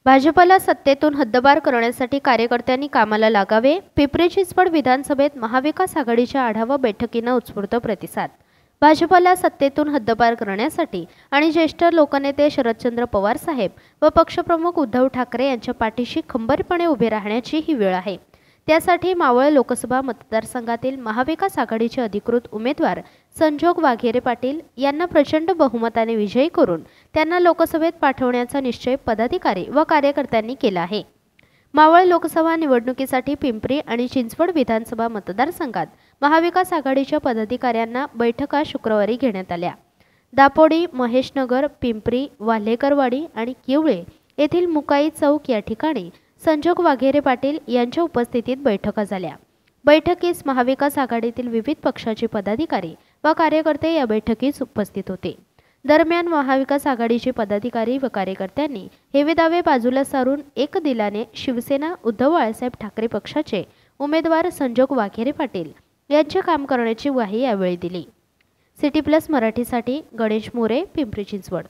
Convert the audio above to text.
भाजपला सत्तेतून हद्दपार करण्यासाठी कार्यकर्त्यांनी कामाला लागावे. पिंपरी चिंचवड विधानसभेत महाविकास आघाडीच्या आढावा बैठकींना उत्स्फूर्त प्रतिसाद. भाजपला सत्तेतून हद्दपार करण्यासाठी आणि ज्येष्ठ लोकनेते शरदचंद्र पवार साहेब व पक्षप्रमुख उद्धव ठाकरे यांच्या पाठीशी खंबीरपणे उभे राहण्याची ही वेळ आहे. त्यासाठी मावळ लोकसभा मतदारसंघातील महाविकास आघाडीचे अधिकृत उमेदवार संजोग वाघेरे पाटील यांना प्रचंड बहुमताने विजयी करून त्यांना लोकसभेत पाठवण्याचा निश्चय पदाधिकारी व कार्यकर्त्यांनी केला आहे. मावळ लोकसभा निवडणुकीसाठी पिंपरी आणि चिंचवड विधानसभा मतदारसंघात महाविकास आघाडीच्या पदाधिकाऱ्यांना बैठका शुक्रवारी घेण्यात आल्या. दापोडी, महेशनगर, पिंपरी, वाल्हेकरवाडी आणि किवळे येथील मुकाई चौक या ठिकाणी संजोग वाघेरे पाटील यांच्या उपस्थितीत बैठका झाल्या. बैठकीस महाविकास आघाडीतील विविध पक्षाचे पदाधिकारी व कार्यकर्ते या बैठकीस उपस्थित होते. दरम्यान महाविकास आघाडीचे पदाधिकारी व कार्यकर्त्यांनी हेवे दावे बाजूला सारून एक दिलाने शिवसेना उद्धव बाळासाहेब ठाकरे पक्षाचे उमेदवार संजोग वाघेरे पाटील यांचे काम करण्याची ग्वाही यावेळी दिली. सिटी प्लस मराठीसाठी गणेश मोरे, पिंपरी चिंचवड.